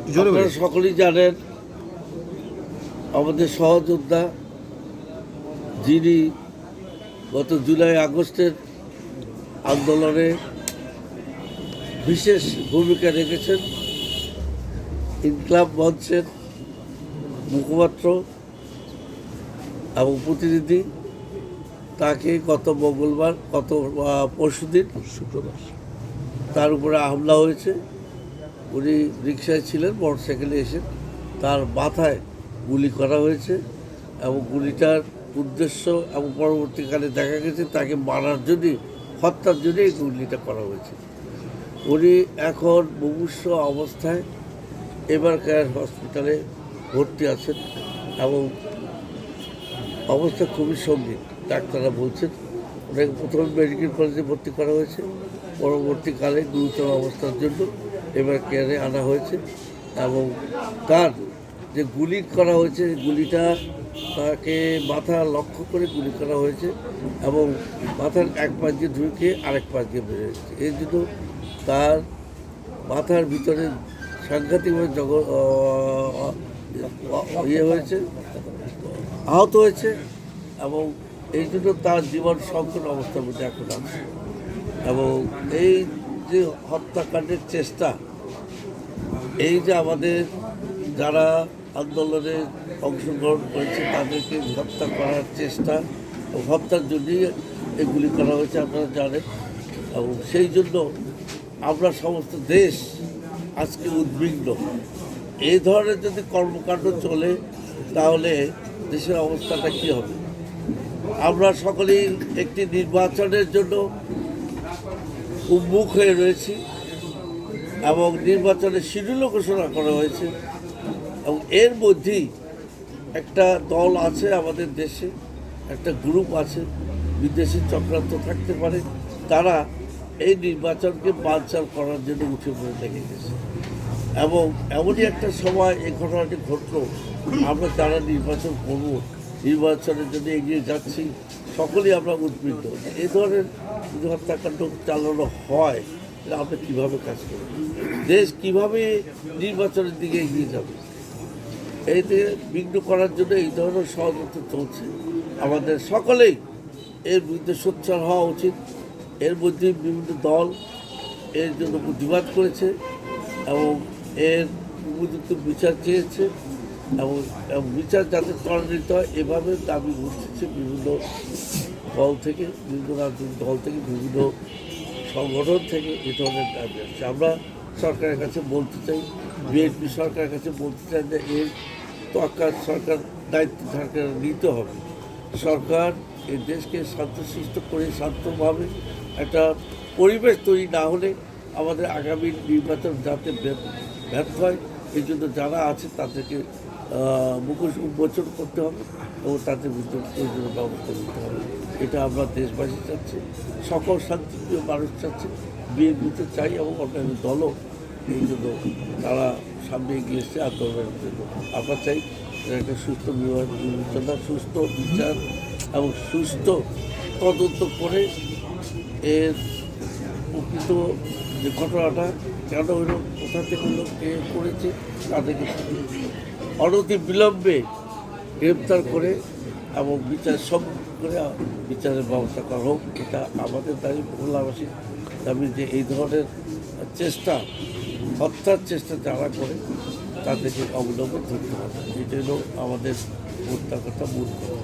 আপনারা সকলেই জানেন আমাদের সহযোদ্ধা যিনি গত জুলাই আগস্টের আন্দোলনে বিশেষ ভূমিকা রেখেছেন, ইনকলাব মঞ্চের মুখপাত্র এবং প্রতিনিধি, তাকে গত মঙ্গলবার পরশুদিন শুক্রবার তার উপরে হামলা হয়েছে। উনি রিকশায় ছিলেন, মোটরসাইকেলে এসে তার মাথায় গুলি করা হয়েছে এবং গুলিটার উদ্দেশ্য এবং পরবর্তীকালে দেখা গেছে তাকে মারার জন্যই, হত্যার জন্যই এই গুলিটা করা হয়েছে। উনি এখন মুমূর্ষু অবস্থায় এভার কেয়ার হসপিটালে ভর্তি আছেন এবং অবস্থা খুবই সঙ্গীন। ডাক্তাররা বলছেন ওনাকে প্রথমে মেডিকেল কলেজে ভর্তি করা হয়েছে, পরবর্তীকালে গুরুতর অবস্থার জন্য এভার কেয়ারে আনা হয়েছে এবং তার যে গুলি করা হয়েছে, গুলিটা তাকে মাথা লক্ষ্য করে গুলি করা হয়েছে এবং মাথার এক পাশ দিয়ে ঢুকে আরেক পাশ দিয়ে বেরিয়ে এসেছে। এই জন্য তার মাথার ভিতরে সাংঘাতিকভাবে হয়েছে, আহত হয়েছে এবং এই জন্য তার জীবন সংকট অবস্থার মধ্যে এখন আছে। এবং এই যে হত্যাকাণ্ডের চেষ্টা, এই যে আমাদের যারা আন্দোলনে অংশগ্রহণ করেছে তাদেরকে হত্যা করার চেষ্টা, হত্যার জন্যই এগুলি করা হয়েছে আপনারা জানেন। এবং সেই জন্য আমরা সমস্ত দেশ আজকে উদ্বিগ্ন। এই ধরনের যদি কর্মকাণ্ড চলে তাহলে দেশের অবস্থাটা কী হবে? আমরা সকলেই একটি নির্বাচনের জন্য উন্মুখ হয়ে রয়েছি এবং নির্বাচনের শিডিউলও ঘোষণা করা হয়েছে এবং এর মধ্যেই একটা দল আছে আমাদের দেশে, একটা গ্রুপ আছে, বিদেশি চক্রান্ত থাকতে পারে, তারা এই নির্বাচনকে বানচাল করার জন্য উঠে পড়ে লেগে গেছে। এবং এমনই একটা সময় এই ঘটনাটি ঘটলো, আমরা যারা নির্বাচন করব, নির্বাচনের জন্য এগিয়ে যাচ্ছি, সকলেই আমরা উদ্বিগ্ন। এই ধরনের যদি হত্যাকাণ্ড চালানো হয় তাহলে আমরা কীভাবে কাজ করব? দেশ কীভাবে নির্বাচনের দিকে এগিয়ে যাবে? এইতে বিঘ্ন করার জন্য এই ধরনের ষড়যন্ত্র চলছে। আমাদের সকলেই এর বিরুদ্ধে সোচ্চার হওয়া উচিত। এর মধ্যে বিভিন্ন দল এর জন্য প্রতিবাদ করেছে এবং এর উপযুক্ত বিচার চেয়েছে এবং বিচার যাতে ত্বরান্বিত হয় এভাবে দাবি উঠছে বিভিন্ন দল থেকে, বিভিন্ন রাজনৈতিক দল থেকে, বিভিন্ন সংগঠন থেকে এই ধরনের দাবি আসছে। আমরা সরকারের কাছে বলতে চাই, বিএনপি সরকারের কাছে বলতে চাই যে এর সরকার দায়িত্ব সরকার নিতে হবে। সরকার এই দেশকে শান্তশিষ্ট করে শান্তভাবে একটা পরিবেশ তৈরি না হলে আমাদের আগামী নির্বাচন যাতে ব্যর্থ হয়, এই জন্য যারা আছে তাদেরকে মুখোশ উন্মোচন করতে হবে এবং তাদের প্রয়োজনীয় ব্যবস্থা নিতে হবে। এটা আমরা দেশবাসী চাচ্ছি, সকল শান্তিপ্রিয় মানুষ চাচ্ছে, বিএনপিতে চাই এবং অন্যান্য দলও এই জন্য তারা সামনে এগিয়ে এসছে আন্দোলনের জন্য। আমরা চাই একটা সুস্থ বিবেচনা, সুস্থ বিচার এবং সুস্থ তদন্ত করে এর প্রকৃত যে ঘটনাটা কেন হইল, কোথা থেকে হলো, কে করেছে, তাদেরকে অনতি বিলম্বে গ্রেপ্তার করে এবং বিচার সব করে বিচারের ব্যবস্থা করা হোক। এটা আমাদের দাবি, খুলনাবাসী দাবি যে এই ধরনের চেষ্টা, হত্যার চেষ্টা যারা করে তাদেরকে অবলম্বন ধরতে হবে। এটাই হলো আমাদের মূল কথা, মূল কথা।